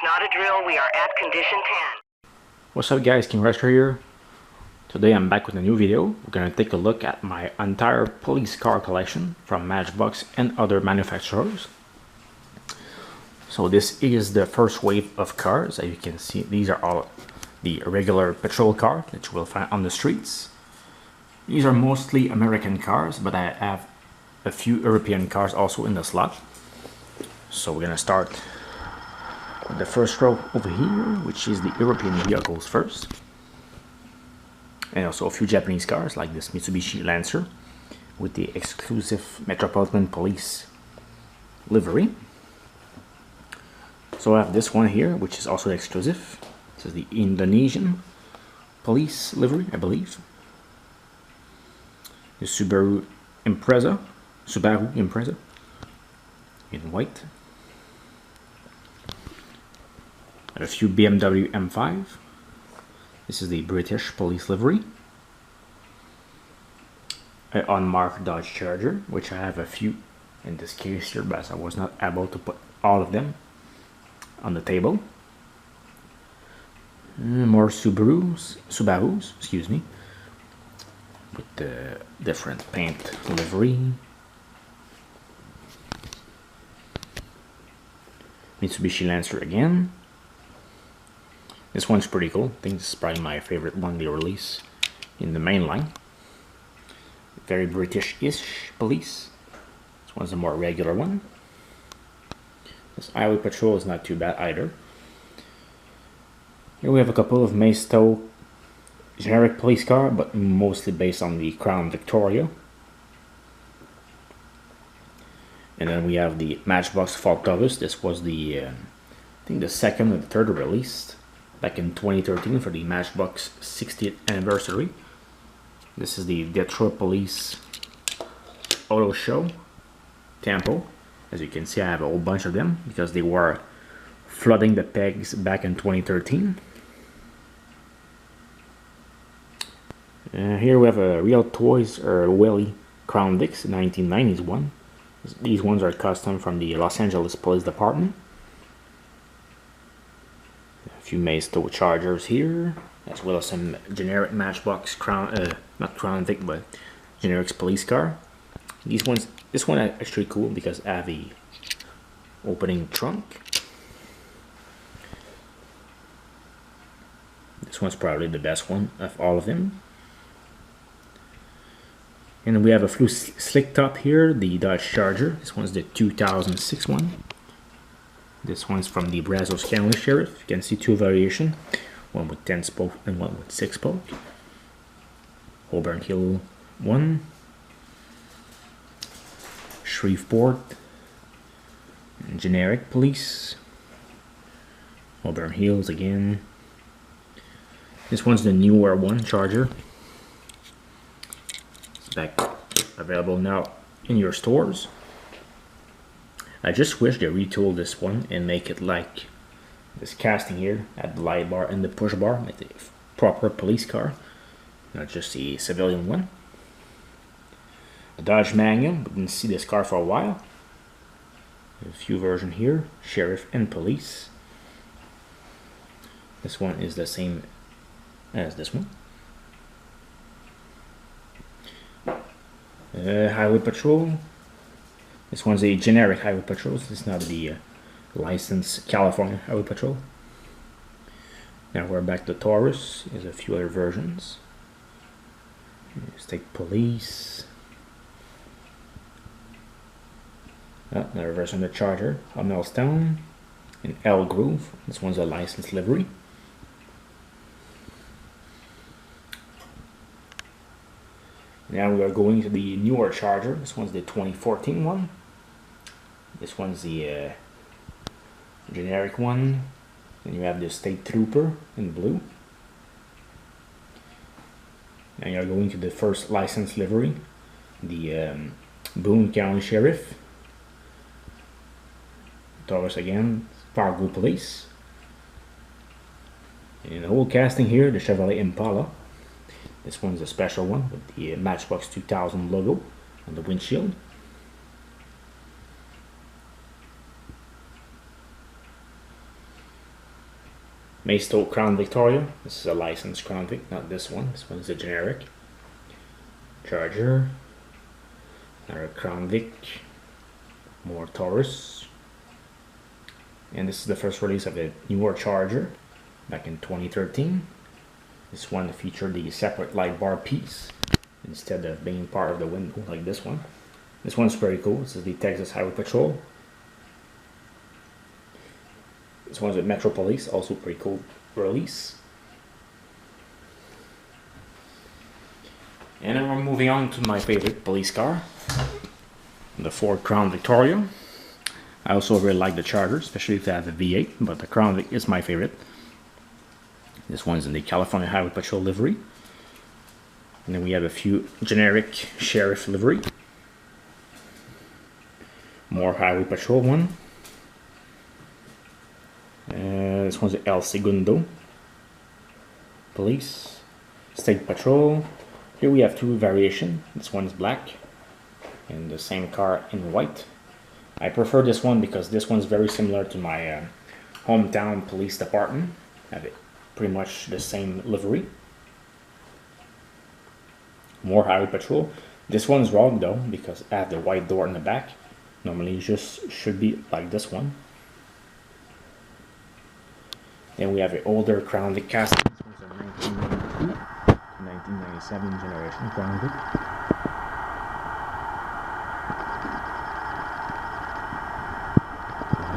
not a drill. We are at condition 10. What's up guys, King Rescue here. Today I'm back with a new video. We're going to take a look at my entire police car collection from Matchbox and other manufacturers. So this is the first wave of cars. As you can see, these are all the regular patrol cars that you will find on the streets. These are mostly American cars, but I have a few European cars also in the slot. So we're going to start with the first row over here, which is the European vehicles first. And also a few Japanese cars like this Mitsubishi Lancer with the exclusive Metropolitan Police livery. So I have this one here, which is also exclusive. This is the Indonesian Police livery, I believe. The Subaru Impreza in white. A few BMW M5. This is the British Police livery. An unmarked Dodge Charger, which I have a few in this case here, but I was not able to put all of them on the table. More Subarus, excuse me, with the different paint livery. Mitsubishi Lancer again. This one's pretty cool. I think this is probably my favorite one they release in the main line. Very British-ish police. This one's a more regular one. This Highway Patrol is not too bad either. Here we have a couple of Maisto generic police car, but mostly based on the Crown Victoria. And then we have the Matchbox Fault Taurus. This was the, I think the second or the third released back in 2013 for the Matchbox 60th anniversary. This is the Detroit Police Auto Show Tempo. As you can see, I have a whole bunch of them because they were flooding the pegs back in 2013. Here we have a Real Toys or Willie Crown Vics 1990s one. These ones are custom from the Los Angeles Police Department. A few Maisto Chargers here, as well as some generic Matchbox Crown, not Crown Vic, but generic police car. This one is actually cool because I have a opening trunk. This one's probably the best one of all of them. And we have a few slick top here, the Dodge Charger. This one's the 2006 one. This one's from the Brazos County Sheriff. You can see two variations, one with 10 spoke and one with 6 spoke. Auburn Hill one. Shreveport generic police. Auburn Hills again. This one's the newer one, Charger. It's back available now in your stores. I just wish they retooled this one and make it like this casting here at the light bar and the push bar, like the proper police car, not just the civilian one. A Dodge Magnum, we didn't see this car for a while. There's a few versions here, Sheriff and Police. This one is the same as this one. Highway Patrol. This one's a generic Highway Patrol. This is not the licensed California Highway Patrol. Now we're back to Taurus. There's a few other versions. State Police. Another version of the Charger. A Millstone. In L Groove. This one's a licensed livery. Now we are going to the newer Charger. This one's the 2014 one. This one's the generic one. Then you have the State Trooper in blue. Now you're going to the first licensed livery, the Boone County Sheriff. Taurus again, Fargo Police. And the whole casting here, the Chevrolet Impala. This one's a special one with the Matchbox 2000 logo on the windshield. Maisto Crown Victoria. This is a licensed Crown Vic, not this one. This one is a generic. Charger. Another Crown Vic. More Taurus. And this is the first release of a newer Charger back in 2013. This one featured the separate light bar piece instead of being part of the window like this one. This one's pretty cool. This is the Texas Highway Patrol. This one's with Metro Police, also pretty cool release. And then we're moving on to my favorite police car, the Ford Crown Victoria. I also really like the Charger, especially if they have a V8, but the Crown Vic is my favorite. This one's in the California Highway Patrol livery. And then we have a few generic sheriff livery. More Highway Patrol one. This one's the El Segundo Police. State Patrol. Here we have two variations. This one is black and the same car in white. I prefer this one because this one's very similar to my hometown police department. Have it pretty much the same livery. More Highway Patrol. This one's wrong though because I have the white door in the back. Normally it just should be like this one. Then we have an older Crown Vic casting. This one's a 1992 to 1997 generation Crown Vic.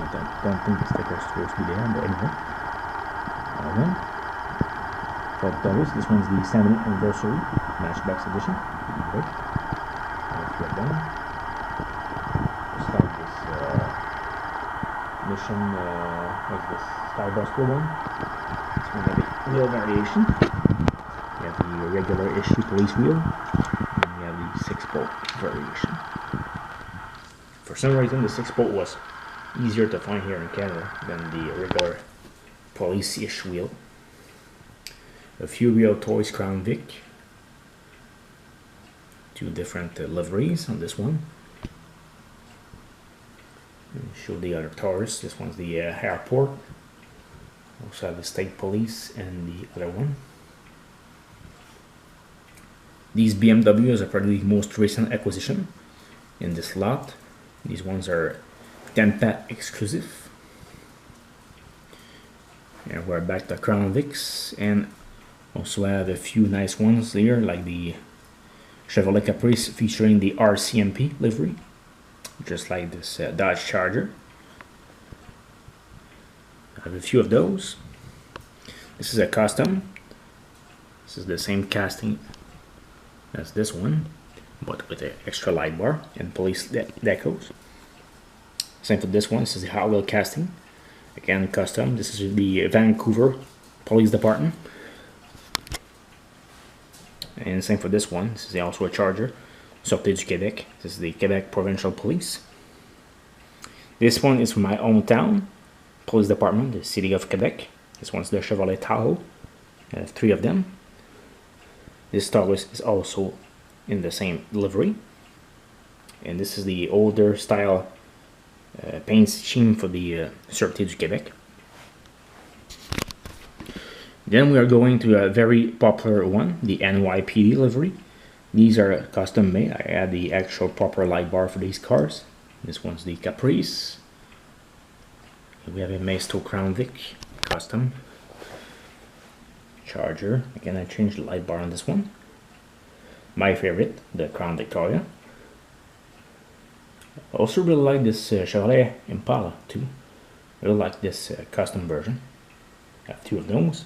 I don't think the sticker's supposed to be there, but anyway. $12. This one's the 70th anniversary Matchbox edition. Okay. Let's get done. Let's start this mission. What's this? Starbuster one. This one has a wheel variation. We have the regular issue police wheel. And we have the 6-bolt variation. For some reason, the 6-bolt was easier to find here in Canada than the regular police-ish wheel. A few real toys Crown Vic. Two different liveries on this one. Show the other Taurus. This one's the airport. Also have the state police and the other one. These BMWs are probably the most recent acquisition in this lot. These ones are Tampa exclusive. And we're back to Crown Vics, and also have a few nice ones here like the Chevrolet Caprice featuring the RCMP livery, just like this Dodge Charger. I have a few of those. This is a custom. This is the same casting as this one, but with an extra light bar and police decos. Same for this one. This is the Hot Wheel casting. Again, custom. This is the Vancouver Police Department. And same for this one. This is also a Charger. Sûreté du Québec. This is the Quebec Provincial Police. This one is from my own town Police Department, the City of Quebec. This one's the Chevrolet Tahoe. I have 3 of them. This Taurus is also in the same livery. And this is the older style paint scheme for the Sûreté du Québec. Then we are going to a very popular one, the NYPD livery. These are custom made. I add the actual proper light bar for these cars. This one's the Caprice. We have a Maisto Crown Vic custom. Charger. Again, I changed the light bar on this one. My favorite, the Crown Victoria. I also really like this Chevrolet Impala too. I really like this custom version. I have 2 of those.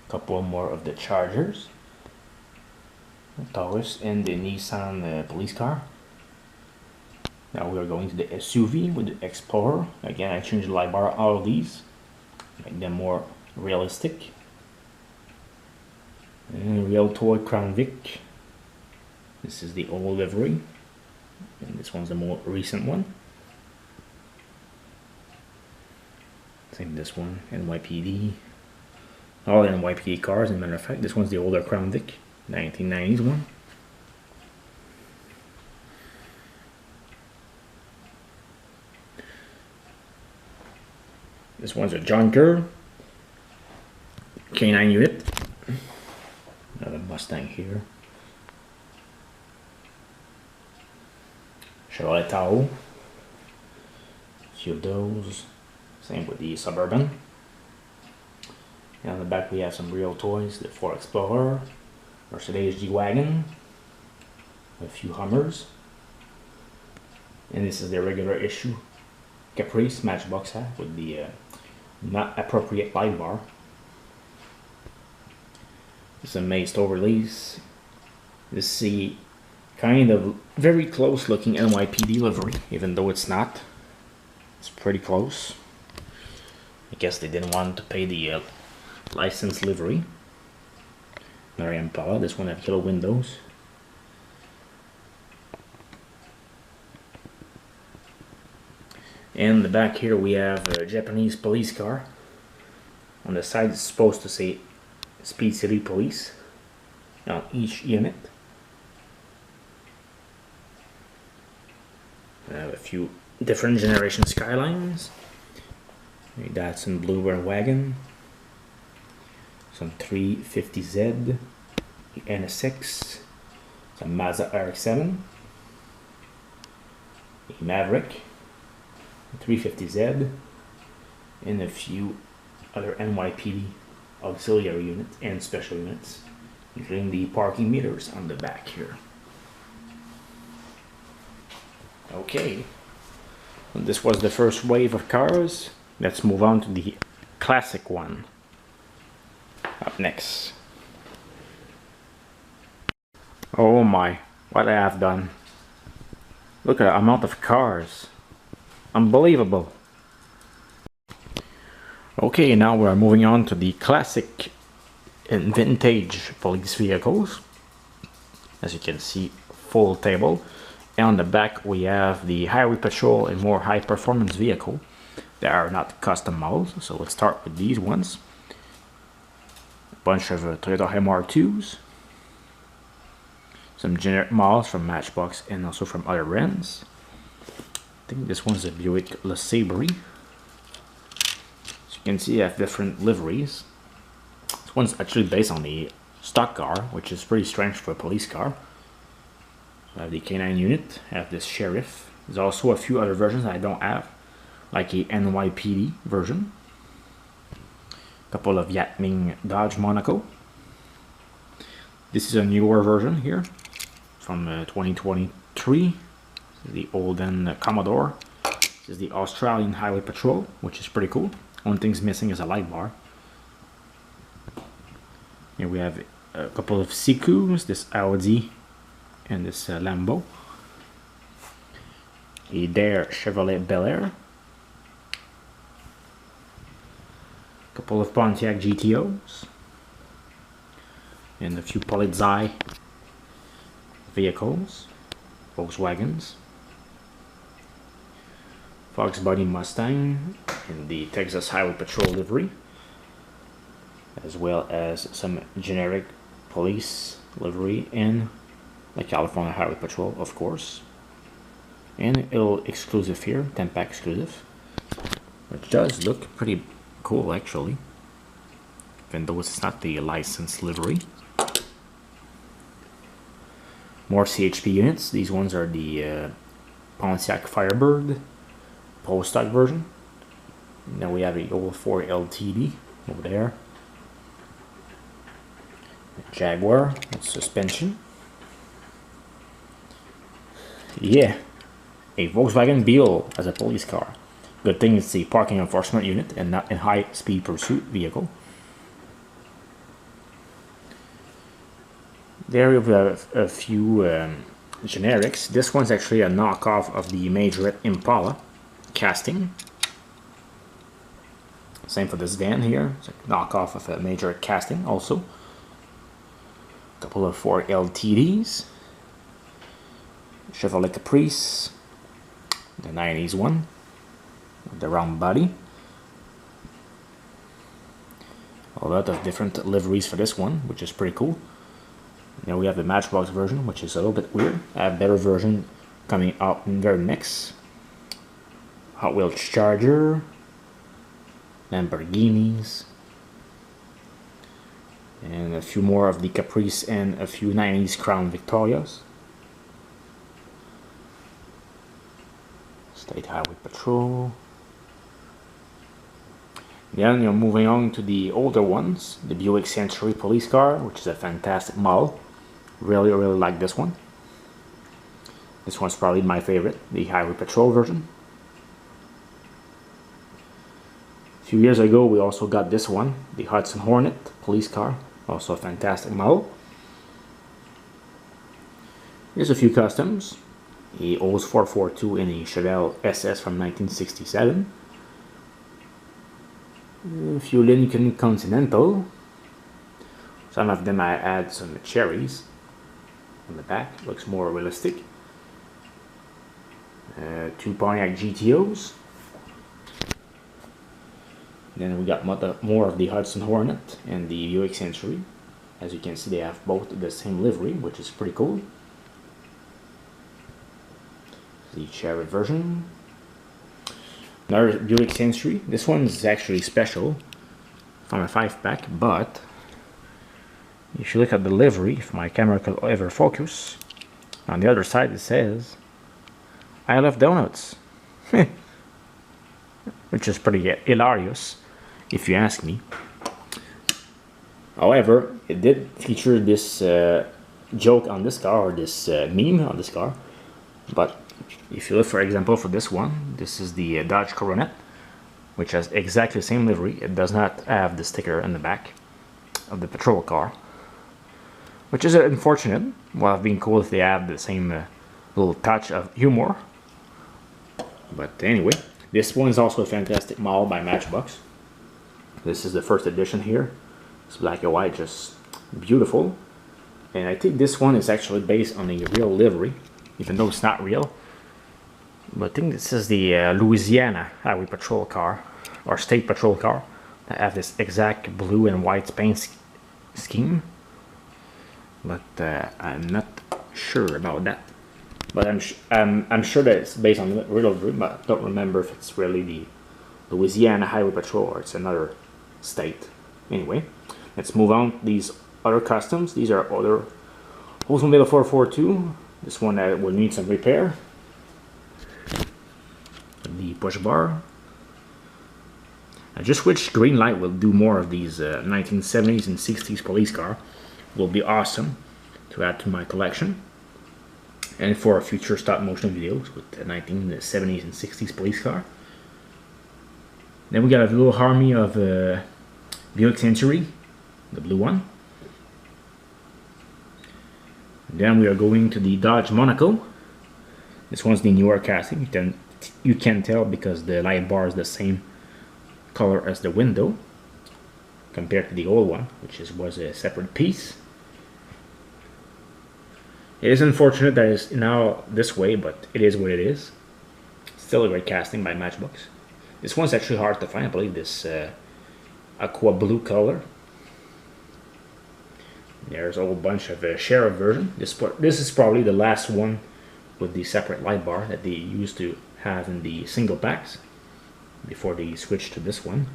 A couple more of the Chargers. Taurus and the Nissan police car. Now we are going to the SUV with the Explorer. Again, I changed the light bar all of these, make them more realistic. And real toy Crown Vic. This is the old livery, and this one's the more recent one. Same this one, NYPD. All NYPD cars, as a matter of fact. This one's the older Crown Vic, 1990s one. This one's a junker. K9 unit. Another Mustang here. Chevrolet Tahoe. A few of those. Same with the Suburban. And on the back we have some real toys. The Ford Explorer, Mercedes G-Wagon, a few Hummers. And this is the regular issue Caprice Matchbox hat with the not appropriate light bar. It's a May store release. This is the kind of very close looking NYPD livery, even though it's not. It's pretty close. I guess they didn't want to pay the license livery. Another Impala. This one has yellow windows. And in the back here we have a Japanese police car. On the side it's supposed to say Speed City Police on each unit. I have a few different generation Skylines. A Datsun Bluebird wagon. Some 350Z, NSX, some Mazda RX-7, a Maverick, 350Z, and a few other NYPD auxiliary units and special units, including the parking meters on the back here. Okay, this was the first wave of cars. Let's move on to the classic one. Up next. Oh my, what I have done. Look at the amount of cars. Unbelievable. Okay, now we're moving on to the classic and vintage police vehicles. As you can see, full table. And on the back we have the highway patrol and more high performance vehicle. They are not custom models, so let's start with these ones. Bunch of Toyota MR2s, some generic models from Matchbox and also from other RANTS. I think this one's a Buick LeSabre. As you can see, I have different liveries. This one's actually based on the stock car, which is pretty strange for a police car. So I have the K9 unit, I have this Sheriff. There's also a few other versions I don't have, like a NYPD version. Couple of Yatming Dodge Monaco. This is a newer version here from 2023. This is the olden Commodore. This is the Australian Highway Patrol, which is pretty cool. Only thing's missing is a light bar. Here we have a couple of Sikus, this Audi and this Lambo. A Dare Chevrolet Bel Air. Couple of Pontiac GTOs and a few Polizei vehicles, Volkswagens, Fox Body Mustang in the Texas Highway Patrol livery, as well as some generic police livery in the California Highway Patrol, of course, and a little exclusive here, 10-pack exclusive, which does look pretty cool actually, even though it's not the licensed livery. More CHP units. These ones are the Pontiac Firebird post-stock version. Now we have the old 4 LTD over there. A Jaguar with suspension. Yeah, a Volkswagen Beetle as a police car. Good thing it's a parking enforcement unit and not a high-speed pursuit vehicle. There we have a few generics. This one's actually a knockoff of the Majorette Impala casting. Same for this van here. It's a knockoff of a Majorette casting also. A couple of 4 LTDs. Chevrolet Caprice. The 90s one. The round body. A lot of different liveries for this one, which is pretty cool. Now we have the Matchbox version, which is a little bit weird. I have a better version coming out in very next. Hot Wheels Charger, Lamborghinis, and a few more of the Caprice and a few 90s Crown Victorias. State Highway Patrol. Then you're moving on to the older ones, the Buick Century police car, which is a fantastic model. Really like this one. This one's probably my favorite, the Highway Patrol version. A few years ago we also got this one, the Hudson Hornet police car, also a fantastic model. Here's a few customs. The Olds 442 in the Chevelle SS from 1967. A few Lincoln Continental. Some of them I add some cherries on the back, looks more realistic. Two Pontiac GTOs. Then we got more of the Hudson Hornet and the Buick Century. As you can see, they have both the same livery, which is pretty cool. The cherry version. Another Buick Century. This one is actually special from a 5-pack, but if you look at the livery, if my camera could ever focus, on the other side it says, "I love donuts," which is pretty hilarious, if you ask me. However, it did feature this joke on this car, or this meme on this car, but if you look, for example, for this one, this is the Dodge Coronet, which has exactly the same livery. It does not have the sticker in the back of the patrol car, which is unfortunate. Well, it'd been cool if they had the same little touch of humor. But anyway, this one is also a fantastic model by Matchbox. This is the first edition here. It's black and white, just beautiful. And I think this one is actually based on a real livery, even though it's not real. But I think this is the Louisiana Highway Patrol car, or State Patrol car, that have this exact blue and white paint scheme. But I'm not sure about that. But I'm sure that it's based on real livery, but I don't remember if it's really the Louisiana Highway Patrol or it's another state. Anyway, let's move on to these other customs. These are other Oldsmobile 442. This one will need some repair. The push bar. I just wish Greenlight will do more of these 1970s and 60s police car. Will be awesome to add to my collection, and for future stop motion videos with the 1970s and 60s police car. Then we got a little army of Buick Century, the blue one. Then we are going to the Dodge Monaco. This one's the newer casting. You can tell because the light bar is the same color as the window compared to the old one, which was a separate piece. It is unfortunate that it's now this way, but it is what it is. Still a great casting by Matchbox. This one's actually hard to find. I believe this aqua blue color. There's a whole bunch of sheriff version. This is probably the last one with the separate light bar that they used to have in the single packs before they switched to this one.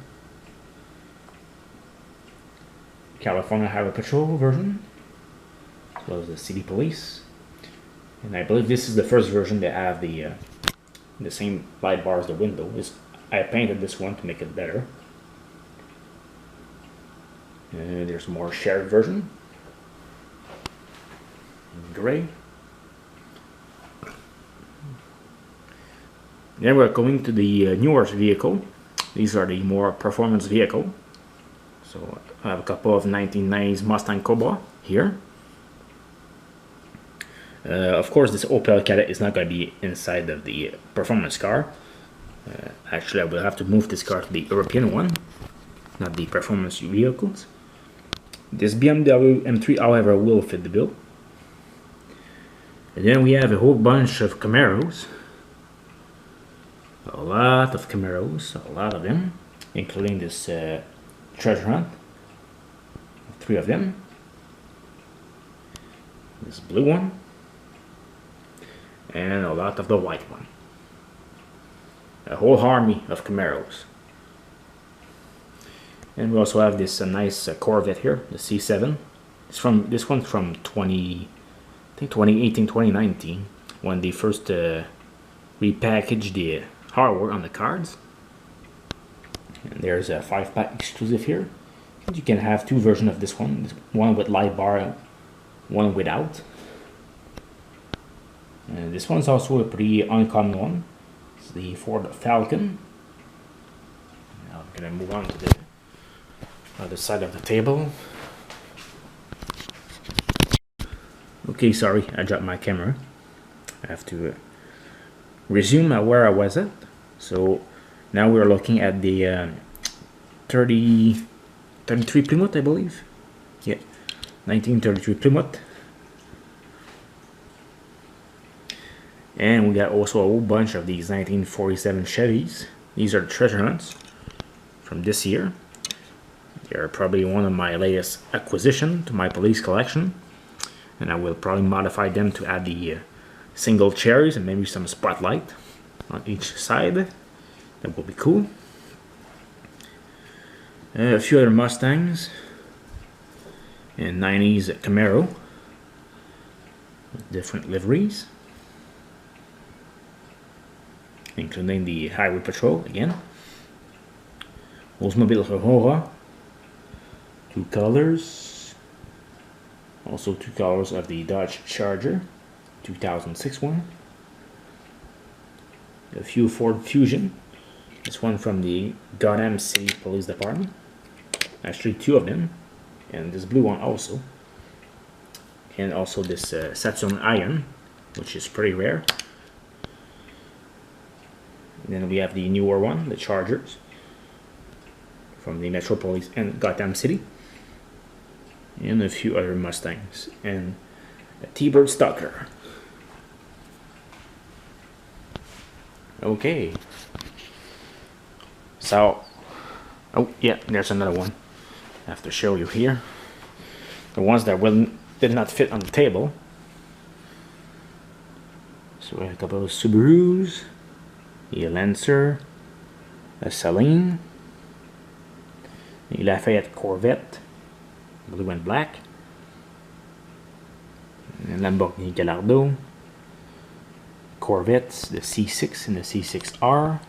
California Highway Patrol version, as well as the City Police, and I believe this is the first version that have the same light bar as the window. I painted this one to make it better. There's more sheriff version, gray. Then we're going to the newer vehicle. These are the more performance vehicle. So I have a couple of 1990s Mustang Cobra here. Of course, this Opel Kadett is not going to be inside of the performance car. Actually, I will have to move this car to the European one, not the performance vehicles. This BMW M3, however, will fit the bill. And then we have a whole bunch of Camaros. A lot of Camaros, a lot of them, including this treasure hunt. 3 of them. This blue one. And a lot of the white one. A whole army of Camaros. And we also have this nice Corvette here, the C7. This one's from 2018, 2019, when they first repackaged the hardware on the cards. And there's a 5-pack exclusive here. And you can have two versions of this one with light bar, one without. And this one's also a pretty uncommon one. It's the Ford Falcon. Now I'm gonna move on to the other side of the table. Okay, sorry, I dropped my camera. I have to resume where I was at. So now we're looking at the 33 Plymouth, I believe. Yeah, 1933 Plymouth. And we got also a whole bunch of these 1947 Chevys. These are the treasure hunts from this year. They're probably one of my latest acquisition to my police collection. And I will probably modify them to add the single cherries and maybe some spotlight on each side. That will be cool. A few other Mustangs and 90s Camaro with different liveries, including the Highway Patrol again. Oldsmobile Aurora, two colors. Also two colors of the Dodge Charger, 2006 one. A few Ford Fusion. This one from the Gotham City Police Department. Actually two of them. And this blue one also. And also this Saturn Iron, which is pretty rare. And then we have the newer one, the Chargers, from the Metro Police and Gotham City. And a few other Mustangs. And a T-Bird Stalker. Okay. So, oh yeah, there's another one I have to show you here. The ones that did not fit on the table. So we have a couple of Subarus, a Lancer, a Saline, a Lafayette Corvette, blue and black, and Lamborghini Gallardo, Corvettes, the C6 and the C6R,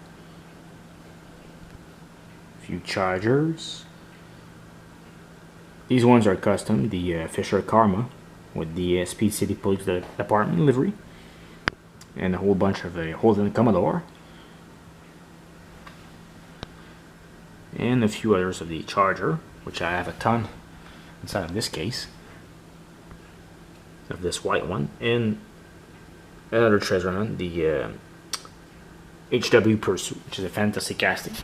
a few Chargers. These ones are custom, the Fisher Karma with the Speed City Police Department livery, and a whole bunch of Holden Commodore, and a few others of the Charger, which I have a ton inside of this case, of this white one, and another treasure hunt, the HW Pursuit, which is a fantasy casting.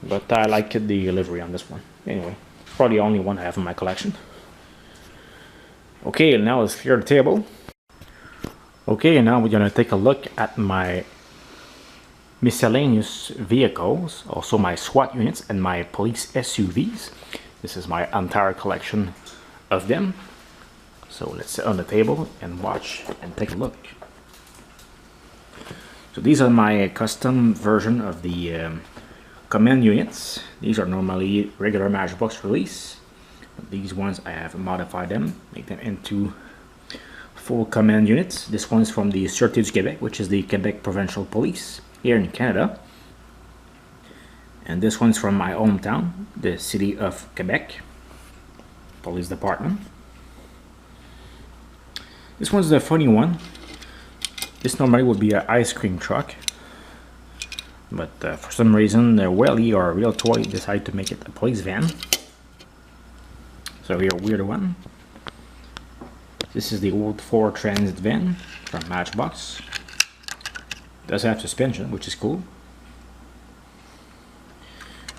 But I like the livery on this one. Anyway, probably the only one I have in my collection. Okay, now let's clear the table. Okay, now we're gonna take a look at my miscellaneous vehicles, also my SWAT units and my police SUVs. This is my entire collection of them. So let's sit on the table and watch and take a look. So these are my custom version of the command units. These are normally regular Matchbox release. But these ones I have modified them, make them into full command units. This one's from the Sûreté du Québec, which is the Quebec Provincial Police here in Canada. And this one's from my hometown, the City of Quebec Police Department. This one's the funny one. This normally would be an ice cream truck, but for some reason the Welly or Real Toy decided to make it a police van. So here's a weird one. This is the old Ford Transit van from Matchbox. It does have suspension, which is cool.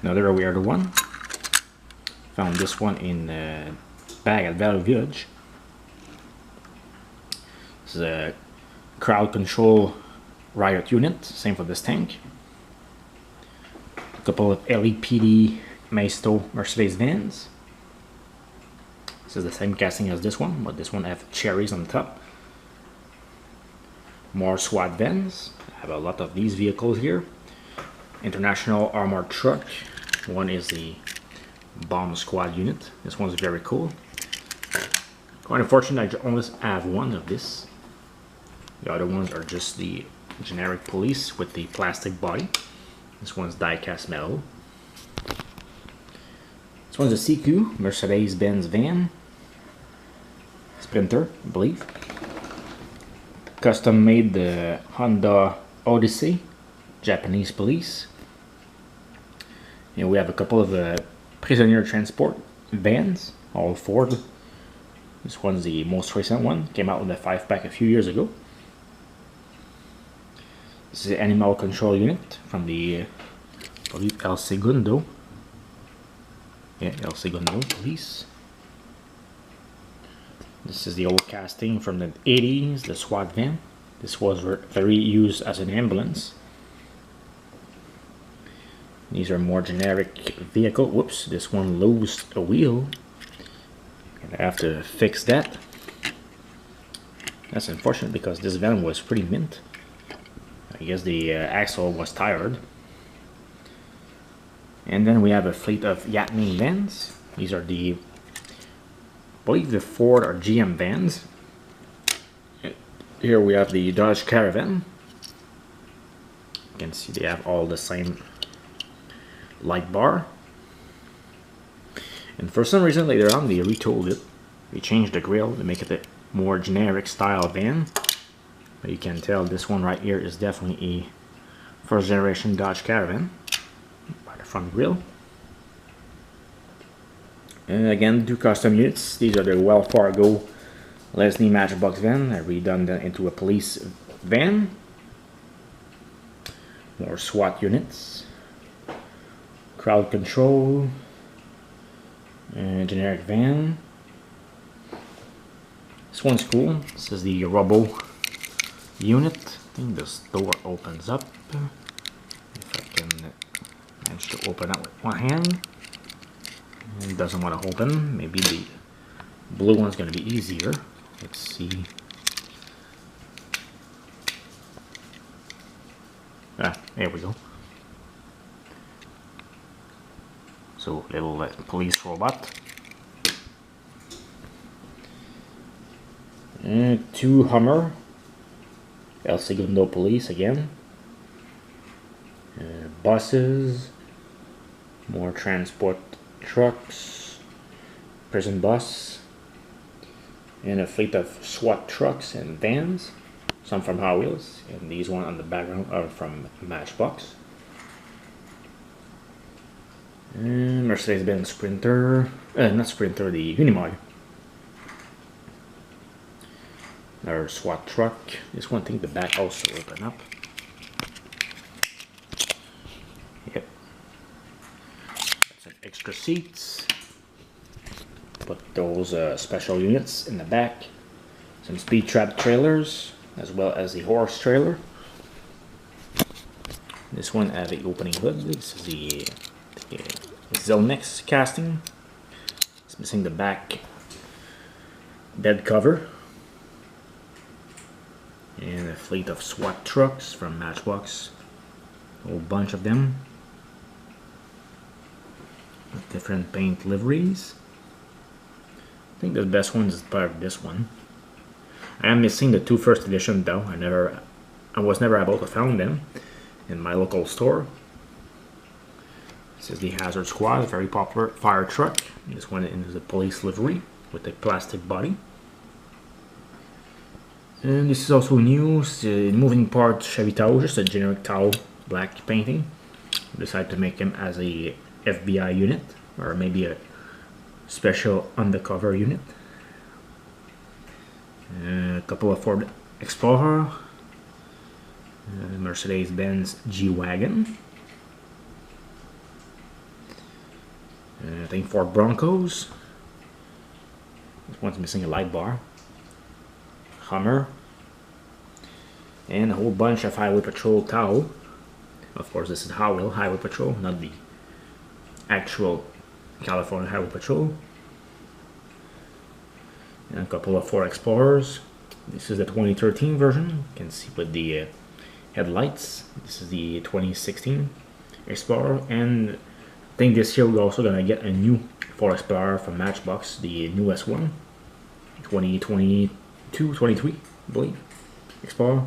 Another weird one. Found this one in a bag at Valley Village. This is a crowd control riot unit. Same for this tank. A couple of LEPD Maisto Mercedes vans. This is the same casting as this one, but this one has cherries on the top. More SWAT vans. I have a lot of these vehicles here. International armored truck One is the bomb squad unit. This one's very cool. Quite unfortunate I only have one of this. The other ones are just the generic police with the plastic body. This one's die-cast metal. This one's a CQ, Mercedes-Benz van. Sprinter, I believe. Custom made the Honda Odyssey, Japanese police. And we have a couple of prisoner transport vans, all Ford. This one's the most recent one, came out with a 5-pack a few years ago. This is the animal control unit from the, I believe, El Segundo. Yeah, El Segundo police. This is the old casting from the 80s, the SWAT van. This was very used as an ambulance. These are more generic vehicle. Whoops, this one lost a wheel. Gonna have to fix that. That's unfortunate because this van was pretty mint. I guess the axle was tired. And then we have a fleet of Yatney vans. These are the, I believe, the Ford or GM vans. Here we have the Dodge Caravan. You can see they have all the same light bar. And for some reason later on they retooled it. They changed the grille to make it a more generic style van. But you can tell this one right here is definitely a first generation Dodge Caravan by the front grille. And again, 2 custom units. These are the Wells Fargo Leslie Matchbox van. I redone that into a police van. More SWAT units. Crowd control. Generic van. This one's cool. This is the Robo unit. I think this door opens up. If I can manage to open it with one hand. It doesn't want to open. Maybe the blue one's going to be easier. Let's see. Ah, there we go. So, little police robot. 2 Hummer. El Segundo police again. Buses. More transport trucks. Prison bus. And a fleet of SWAT trucks and vans. Some from Hot Wheels. And these one on the background are from Matchbox. Mercedes-Benz Sprinter, not Sprinter, the Unimog. Another SWAT truck. This one, I think the back also open up. Yep. Some extra seats. Put those special units in the back. Some speed trap trailers, as well as the horse trailer. This one has the opening hood. This is the Zelnex casting. It's missing the back bed cover. And a fleet of SWAT trucks from Matchbox. A whole bunch of them. With different paint liveries. I think the best one is part of this one. I am missing the 2 first edition though. I was never able to find them in my local store. This is the Hazard Squad, a very popular fire truck. This one is a police livery with a plastic body. And this is also new. It's a moving part Chevy Tahoe, just a generic Tahoe black painting. Decided to make him as a FBI unit, or maybe a special undercover unit. A couple of Ford Explorer, Mercedes-Benz G-Wagon. I think Ford Broncos. This one's missing a light bar. Hummer. And a whole bunch of Highway Patrol Tahoe. Of course, this is Highway Patrol, not the actual California Highway Patrol. And a couple of Ford Explorers. This is the 2013 version. You can see with the headlights. This is the 2016 Explorer, and think this year we're also gonna get a new Ford Explorer from Matchbox, the newest one, 2022, 23, I believe. Explorer,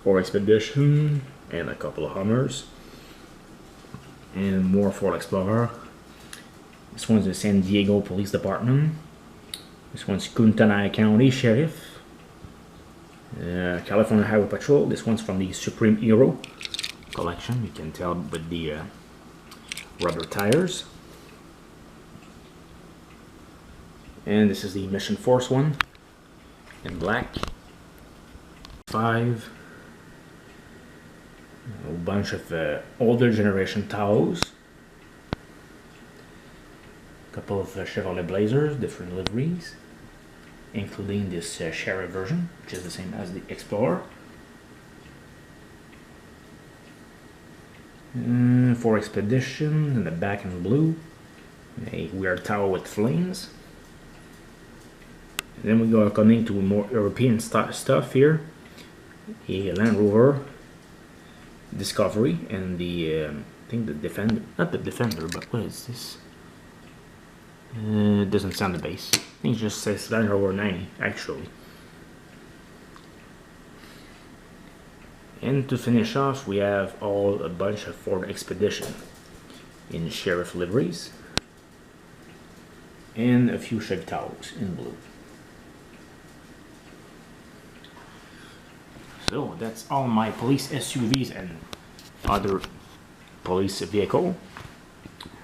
Ford Expedition, and a couple of Hummers, and more Ford Explorer. This one's the San Diego Police Department. This one's Kuntanai County Sheriff. California Highway Patrol. This one's from the Supreme Hero collection. You can tell with the rubber tires. And this is the Mission Force one in black. 5. A bunch of older generation Taos. A couple of Chevrolet Blazers, different liveries, including this Sheriff version, which is the same as the Explorer. For Expedition in the back in blue. A weird tower with flames. And then we go according to more European stuff here. A Land Rover Discovery and the I think the Defender, not the Defender, but what is this? It doesn't sound the base. I think it just says Land Rover 90 actually. And to finish off, we have a bunch of Ford Expedition in Sheriff liveries and a few Chevy Taos in blue. So that's all my police SUVs and other police vehicle.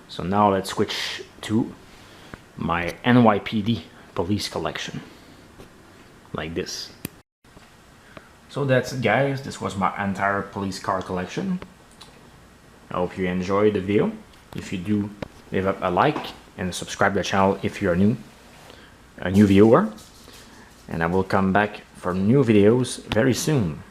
So now let's switch to my NYPD police collection, like this. So that's it, guys. This was my entire police car collection. I hope you enjoyed the video. If you do, leave up a like and subscribe to the channel if you're a new viewer. And I will come back for new videos very soon.